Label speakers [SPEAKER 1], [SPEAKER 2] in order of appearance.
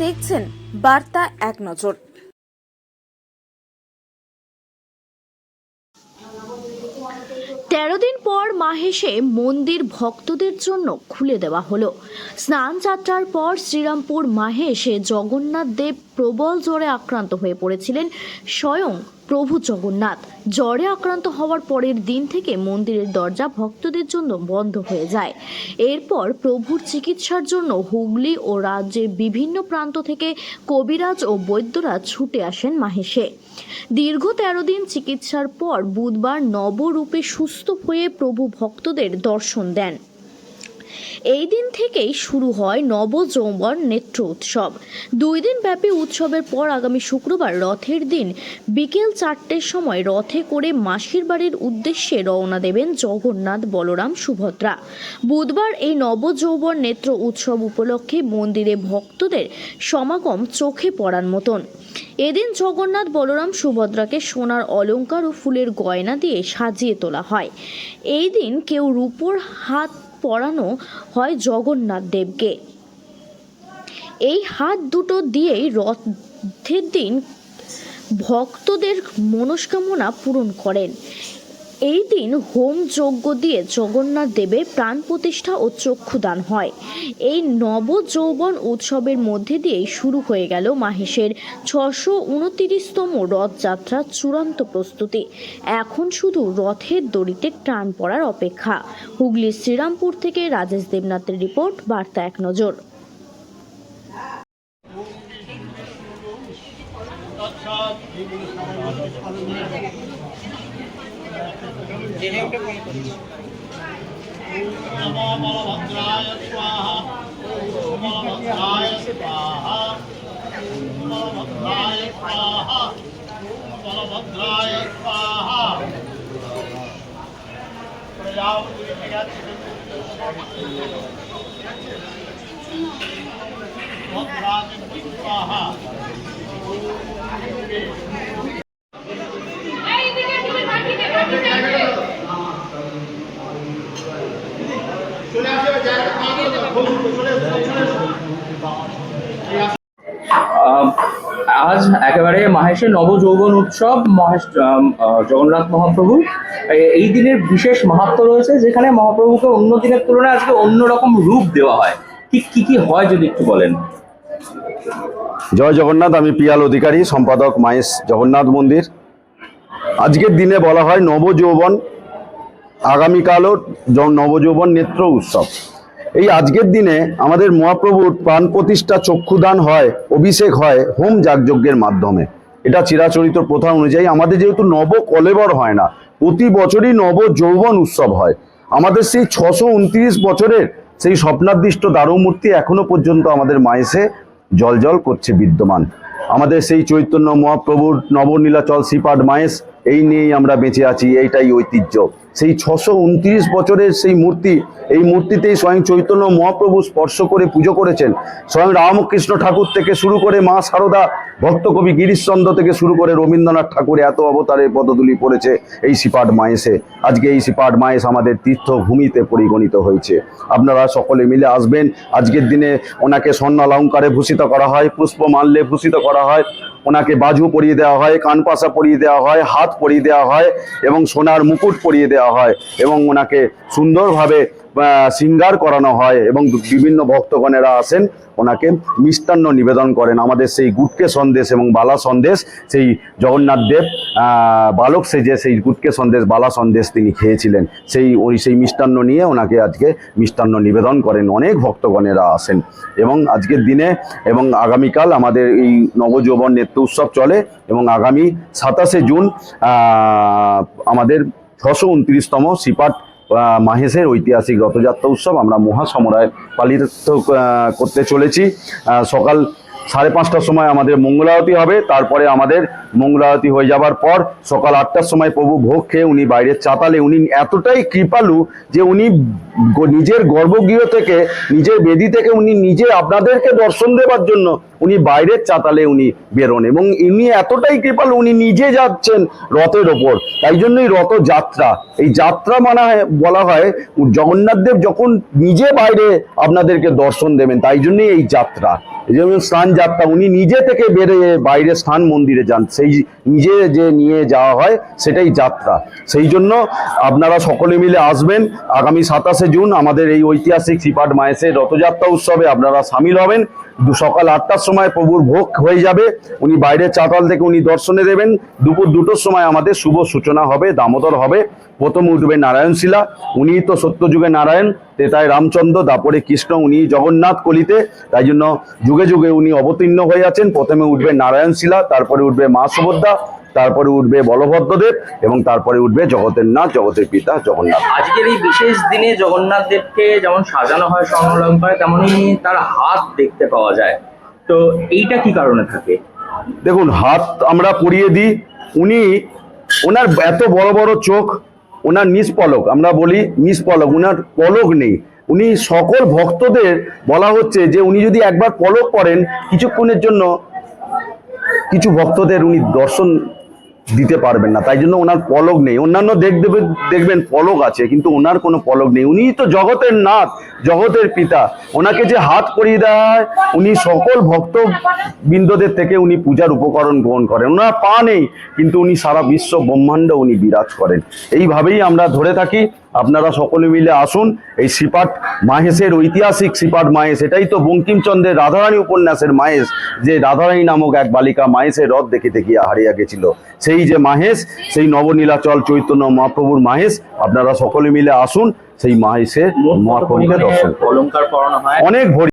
[SPEAKER 1] দেখছেন বার্তা এক নজর।
[SPEAKER 2] 13 দিন পর মাহেশে মন্দির ভক্তদের জন্য খুলে দেওয়া হলো। স্নান যাত্রার পর শ্রীরামপুর মাহেশে জগন্নাথ দেব প্রবল জ্বরে আক্রান্ত হয়ে পড়েছিলেন। স্বয়ং প্রভু জগন্নাথ জ্বরে আক্রান্ত হওয়ার পরের দিন থেকে মন্দিরের দরজা ভক্তদের জন্য বন্ধ হয়ে যায়। এরপর প্রভুর চিকিৎসার জন্য হুগলি ও রাজ্যের বিভিন্ন প্রান্ত থেকে কবিরাজ ও বৈদ্যরা ছুটে আসেন মাহেশে। দীর্ঘ 13 দিন চিকিৎসার পর বুধবার নবরূপে সুস্থ হয়ে প্রভু ভক্তদের দর্শন দেন। এই দিন থেকেই শুরু হয় নবযৌবন নেত্র উৎসব। 2 দিন ব্যাপী উৎসবের পর আগামী শুক্রবার রথের দিন বিকেল 4টের সময় রথে করে মাসির বাড়ির উদ্দেশ্যে রওনা দেবেন জগন্নাথ, বলরাম, সুভদ্রা। বুধবার এই নবযৌবন নেত্র উৎসব উপলক্ষে মন্দিরে ভক্তদের সমাগম চোখে পড়ার মতন। এদিন জগন্নাথ, বলরাম, সুভদ্রাকে সোনার অলংকার ও ফুলের গয়না দিয়ে সাজিয়ে তোলা হয়। এই দিন কেউ রূপোর হাত পরানো হয় জগন্নাথ দেবকে। এই হাত দুটো দিয়েই রথের দিন ভক্তদের মনস্কামনা পূরণ করেন। এই দিন হোম যজ্ঞ দিয়ে জগন্নাথ দেবের প্রাণ প্রতিষ্ঠা ও চক্ষুদান হয়। এই নবযৌবন উৎসবের মধ্যে দিয়েই শুরু হয়ে গেল মাহেশের 629তম রথযাত্রার চূড়ান্ত প্রস্তুতি। এখন শুধু রথের দড়িতে টান পড়ার অপেক্ষা। হুগলির শ্রীরামপুর থেকে রাজেশ দেবনাথের রিপোর্ট, বার্তা এক নজর।
[SPEAKER 3] नमो बलभद्राय स्वाहा, बलभद्राय स्वाहा, बलभद्राय स्वाहा, बलभद्राय स्वाहा। प्रजापति भद्राय स्वाहा।
[SPEAKER 4] আজ একেবারে মাহেশের নবযৌবন উৎসব জগন্নাথ মহাপ্রভু। এই দিনের বিশেষ মাহাত্ম্য রয়েছে, যেখানে মহাপ্রভুকে অন্য দিনের তুলনায় আজকে অন্যরকম রূপ দেওয়া হয়। ঠিক কি হয় যদি একটু বলেন।
[SPEAKER 5] জয় জগন্নাথ। আমি পিয়াল অধিকারী, সম্পাদক মাহেশ জগন্নাথ মন্দির। আজকের দিনে বলা হয় নবযৌবন, আগামীকালও নবযৌবন নেত্র উৎসব। এই আজকের দিনে আমাদের মহাপ্রভুর প্রাণ প্রতিষ্ঠা, চক্ষুদান হয়, অভিষেক হয় হোম যাগযজ্ঞের মাধ্যমে। এটা চিরাচরিত প্রথা অনুযায়ী আমাদের যেহেতু নব কলেবর হয় না, প্রতি বছরই নবযৌবন উৎসব হয়। আমাদের সেই 629 বছরের সেই স্বপ্নাদিষ্ট দারুমূর্তি এখনো পর্যন্ত আমাদের মাহেশে জল করছে বিদ্যমান। আমাদের সেই চৈতন্য মহাপ্রভুর নবনীলাচল শ্রীপাদ মাহেশ, এই নিয়েই আমরা বেঁচে আছি, এইটাই ঐতিহ্য। সেই 629 বছরের সেই মূর্তি, এই মূর্তিতেই স্বয়ং চৈতন্য মহাপ্রভু স্পর্শ করে পুজো করেছেন। স্বয়ং রামকৃষ্ণ ঠাকুর থেকে শুরু করে মা শারদা, ভক্তকবি গিরিশচন্দ্র থেকে শুরু করে রবীন্দ্রনাথ ঠাকুর এত অবতারের পদধূলি পড়েছে এই শ্রীপাদ মাহেশে। আজকে এই শ্রীপাদ মাহেশ আমাদের তীর্থভূমিতে পরিগণিত হয়েছে। আপনারা সকলে মিলে আসবেন। আজকের দিনে ওনাকে স্বর্ণালঙ্কারে ভূষিত করা হয়, পুষ্পমাল্যে ভূষিত করা হয়, ওনাকে বাজু পরিয়ে দেওয়া হয়, কানপাশা পরিয়ে দেওয়া হয়, হাত পরিয়ে দেওয়া হয় এবং সোনার মুকুট পরিয়ে দেওয়া হয় এবং ওনাকে সুন্দরভাবে শৃঙ্গার করানো হয় এবং বিভিন্ন ভক্তগণেরা আসেন, ওনাকে মিষ্টান্ন নিবেদন করেন। আমাদের সেই গুটকে সন্দেশ এবং বালা সন্দেশ, সেই জগন্নাথ দেব বালক সেজে সেই গুটকে সন্দেশ, বালা সন্দেশ তিনি খেয়েছিলেন, সেই মিষ্টান্ন নিয়ে ওনাকে আজকে মিষ্টান্ন নিবেদন করেন। অনেক ভক্তগণেরা আসেন এবং আজকের দিনে এবং আগামীকাল আমাদের এই নবযৌবন নেত্র উৎসব চলে এবং আগামী 27শে জুন আমাদের 629তম শ্রীপাদ মাহেশের ঐতিহাসিক রথযাত্রা উৎসব আমরা মহাসমরায় পালিত করতে চলেছি। সকাল 5:30টার সময় আমাদের মঙ্গলারতি হবে, তারপরে আমাদের মঙ্গল আরতি হয়ে যাবার পর সকাল 8টার সময় প্রভু ভোগ খেয়ে উনি বাইরের চাতালে, উনি এতটাই কৃপালু যে উনি নিজের গর্ভগৃহ থেকে, নিজের বেদি থেকে উনি নিজে আপনাদেরকে দর্শন দেওয়ার জন্য উনি বাইরের চাতালে উনি বেরোন, এবং ইনি এতটাই কৃপালু উনি নিজে যাচ্ছেন রথের ওপর। তাই জন্যই রথযাত্রা, এই যাত্রা মানে বলা হয় জগন্নাথ দেব যখন নিজে বাইরে আপনাদেরকে দর্শন দেবেন, তাই জন্যই এই যাত্রা। যেমন স্নান যাত্রা, উনি নিজে থেকে বেরিয়ে বাইরে স্থান মন্দিরে যান, সেই নিজে যে নিয়ে যাওয়া হয় সেটাই যাত্রা। সেই জন্য আপনারা সকলে মিলে আসবেন। আগামী 27শে জুন আমাদের এই ঐতিহাসিক শ্রীপাঠ মাহেশের রথযাত্রা উৎসবে আপনারা সামিল হবেন। সকাল 8টার সময় প্রভুর ভোগ হয়ে যাবে, উনি বাইরের চাতাল থেকে উনি দর্শনে দেবেন। দুপুর 2টোর সময় আমাদের শুভ সূচনা হবে, দামোদর হবে। প্রথমে উঠবে নারায়ণশিলা, উনি তো সত্যযুগে নারায়ণ, তেতায় রামচন্দ্র, তারপরে কৃষ্ণ, উনি জগন্নাথ কলিতে, তাই জন্য যুগে যুগে উনি অবতীর্ণ হয়ে আছেন। প্রথমে উঠবে নারায়ণশিলা, তারপরে উঠবে মা সুভদ্রা, তারপরে উঠবে বলভদ্রদেব, এবং তারপরে উঠবে জগতের নাথ, জগতের পিতা জগন্নাথ।
[SPEAKER 4] আজকের এই বিশেষ দিনে জগন্নাথ দেবকে যেমন সাজানো হয় স্বর্ণালঙ্কারে, তেমনই তার হাত দেখতে পাওয়া যায়, তো এইটা কি কারণে থাকে?
[SPEAKER 5] দেখুন, হাত আমরা পরিয়ে দিই, ওনার এত বড় বড় চোখ, ওনার নিষ্পলক, আমরা বলি নিষ্পলক, ওনার পলক নেই। উনি সকল ভক্তদের বলা হচ্ছে যে উনি যদি একবার পলক করেন কিছুক্ষণের জন্য, কিছু ভক্তদের উনি দর্শন দিতে পারবেন না, তাই জন্য ওনার পলক নেই। অন্যান্য দেখবেন পলক আছে, কিন্তু ওনার কোনো পলক নেই। উনি তো জগতের নাথ, জগতের পিতা, ওনাকে যে হাত পরিয়ে দেওয়া হয়, উনি সকল ভক্ত বৃন্দদের থেকে উনি পূজার উপকরণ গ্রহণ করেন। ওনার পা নেই, কিন্তু উনি সারা বিশ্ব ব্রহ্মাণ্ড উনি বিরাজ করেন। এইভাবেই আমরা ধরে থাকি। আপনারা সকলে মিলে আসুন। এই শ্রীপাঠ মাহেশের ঐতিহাসিক শ্রীপাঠ মাহেশ, এটাই তো বঙ্কিমচন্দ্রের রাধারানী উপন্যাসের মাহেশ, যে রাধারানী নামক এক বালিকা মাহেশের রথ দেখিতে গিয়া হারিয়া গেছিল। সেই যে মাহেশ, সেই নবনীলাচল চৈতন্য মহাপ্রভুর মাহেশ, আপনারা সকলে মিলে আসুন সেই মাহেশের মহাপ্রভুকে দর্শন।
[SPEAKER 4] অলঙ্কার পরানো হয়
[SPEAKER 5] অনেক ভরি।